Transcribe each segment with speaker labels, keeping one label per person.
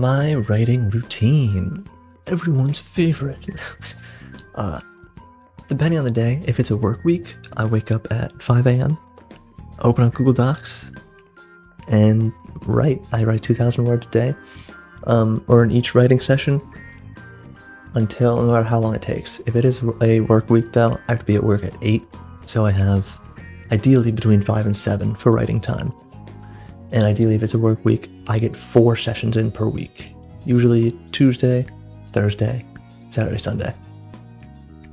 Speaker 1: My writing routine. Everyone's favorite. Depending on the day, if it's a work week, I wake up at 5 a.m., open up Google Docs, and write. I write 2,000 words a day, or in each writing session, until no matter how long it takes. If it is a work week though, I have to be at work at 8, so I have ideally between 5 and 7 for writing time. And ideally, if it's a work week, I get 4 sessions in per week. Usually Tuesday, Thursday, Saturday, Sunday.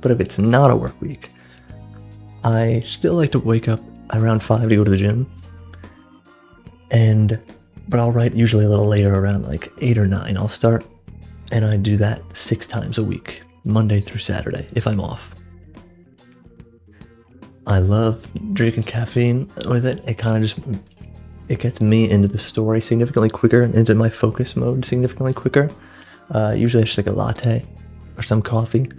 Speaker 1: But if it's not a work week, I still like to wake up around 5 to go to the gym. But I'll write usually a little later, around like 8 or 9. I'll start, and I do that 6 times a week, Monday through Saturday, if I'm off. I love drinking caffeine with it. It gets me into the story significantly quicker and into my focus mode significantly quicker. Usually I just like a latte or some coffee.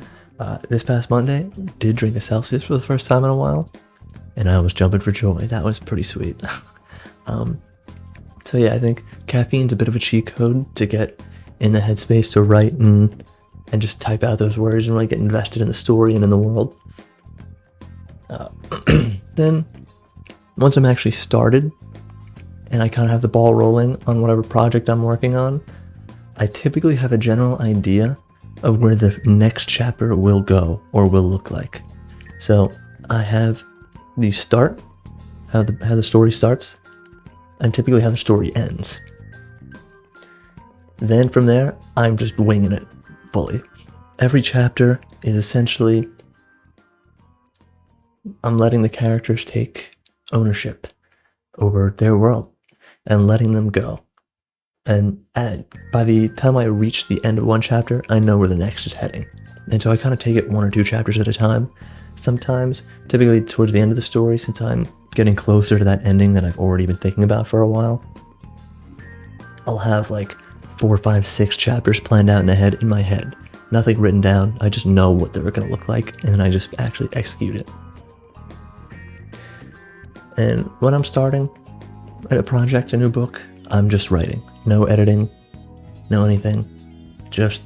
Speaker 1: This past Monday, did drink a Celsius for the first time in a while, and I was jumping for joy. That was pretty sweet. So yeah, I think caffeine's a bit of a cheat code to get in the headspace to write and just type out those words and really get invested in the story and in the world. Then, once I'm actually started, and I kind of have the ball rolling on whatever project I'm working on, I typically have a general idea of where the next chapter will go or will look like. So I have the start, how the story starts, and typically how the story ends. Then from there, I'm just winging it fully. Every chapter is essentially, I'm letting the characters take ownership over their world and letting them go. And by the time I reach the end of one chapter, I know where the next is heading. And so I kind of take it 1 or 2 chapters at a time. Sometimes, typically towards the end of the story, since I'm getting closer to that ending that I've already been thinking about for a while, I'll have like 4, 5, 6 chapters planned out in my head. Nothing written down. I just know what they're going to look like, and then I just actually execute it. And when I'm starting a project, a new book, I'm just writing. No editing, no anything. Just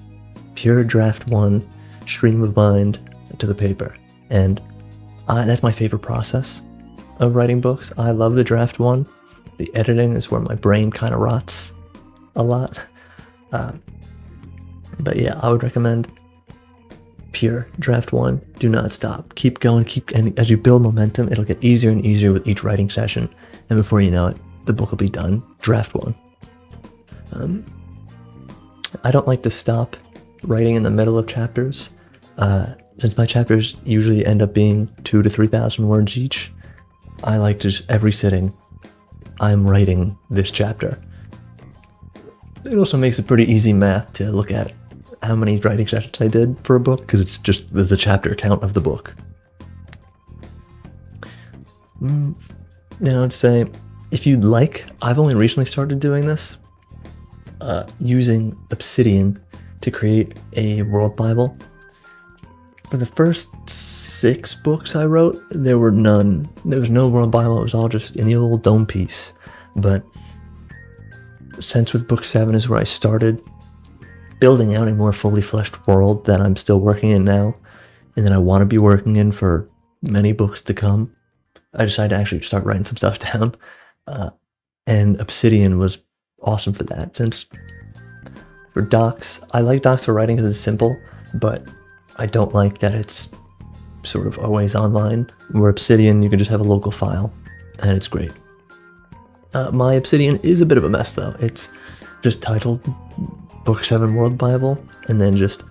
Speaker 1: pure draft 1, stream of mind to the paper. And that's my favorite process of writing books. I love the draft 1. The editing is where my brain kind of rots a lot. But yeah, I would recommend pure draft 1. Do not stop. Keep going. And as you build momentum, it'll get easier and easier with each writing session. And before you know it, the book will be done. Draft 1. I don't like to stop writing in the middle of chapters. Since my chapters usually end up being 2,000 to 3,000 words each, I like to just every sitting, I'm writing this chapter. It also makes it pretty easy math to look at how many writing sessions I did for a book, because it's just the chapter count of the book. I'd say, if you'd like, I've only recently started doing this, using Obsidian to create a world Bible. For the first 6 books I wrote, there was no world Bible, it was all just any old dome piece. But since with book 7 is where I started building out a more fully fleshed world that I'm still working in now, and that I want to be working in for many books to come, I decided to actually start writing some stuff down. And Obsidian was awesome for that. Since for docs, I like docs for writing because it's simple, but I don't like that it's sort of always online. Where Obsidian, you can just have a local file, and it's great. My Obsidian is a bit of a mess though. It's just titled Book 7 World Bible, and then just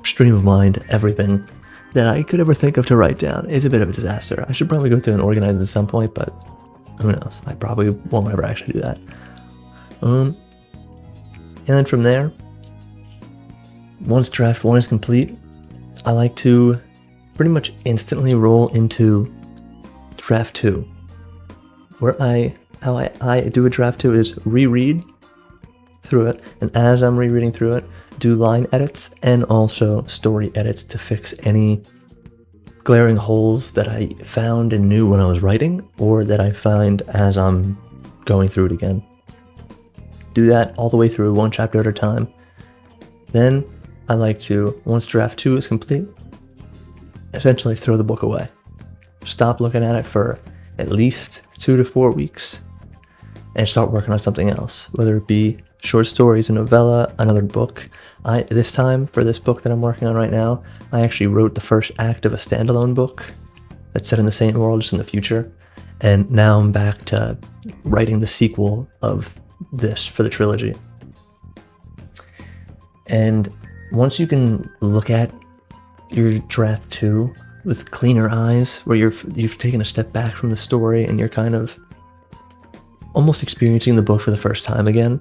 Speaker 1: stream of mind everything that I could ever think of to write down. Is a bit of a disaster. I should probably go through and organize it at some point, but who knows? I probably won't ever actually do that. And then from there, once draft 1 is complete, I like to pretty much instantly roll into draft 2. How I do a draft 2 is reread through it, and as I'm rereading through it, do line edits and also story edits to fix any glaring holes that I found and knew when I was writing, or that I find as I'm going through it again. do that all the way through, one chapter at a time. Then I like to, once draft 2 is complete, essentially throw the book away. Stop looking at it for at least 2 to 4 weeks and start working on something else, whether it be short stories, a novella, another book. This time, for this book that I'm working on right now, I actually wrote the first act of a standalone book that's set in the same world, just in the future. And now I'm back to writing the sequel of this for the trilogy. And once you can look at your draft 2 with cleaner eyes, where you've taken a step back from the story and you're kind of almost experiencing the book for the first time again,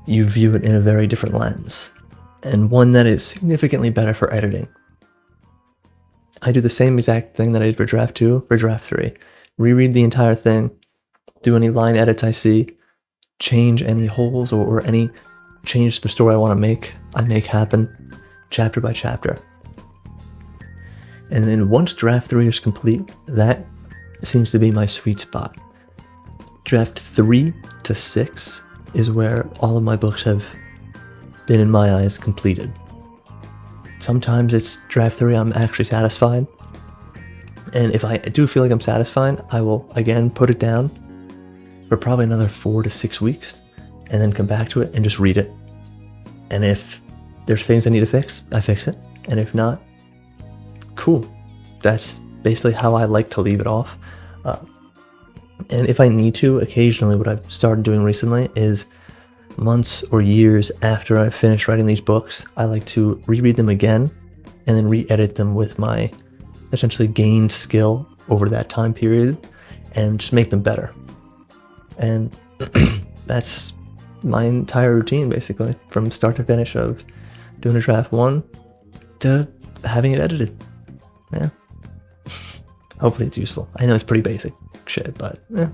Speaker 1: you view it in a very different lens, and one that is significantly better for editing. I do the same exact thing that I did for draft 2 for draft 3. Reread the entire thing, do any line edits I see, change any holes or any change to the story I want to make, I make happen chapter by chapter. And then once draft 3 is complete, that seems to be my sweet spot. Draft 3 to 6 is where all of my books have been, in my eyes, completed. Sometimes it's draft 3 I'm actually satisfied, and if I do feel like I'm satisfied, I will again put it down for probably another 4 to 6 weeks, and then come back to it and just read it. And if there's things I need to fix, I fix it, and if not, cool. That's basically how I like to leave it off. And if I need to, occasionally what I've started doing recently is months or years after I've finished writing these books, I like to reread them again and then re-edit them with my essentially gained skill over that time period and just make them better. And that's my entire routine, basically, from start to finish, of doing a draft 1 to having it edited. Yeah. Hopefully it's useful. I know it's pretty basic shit, but yeah.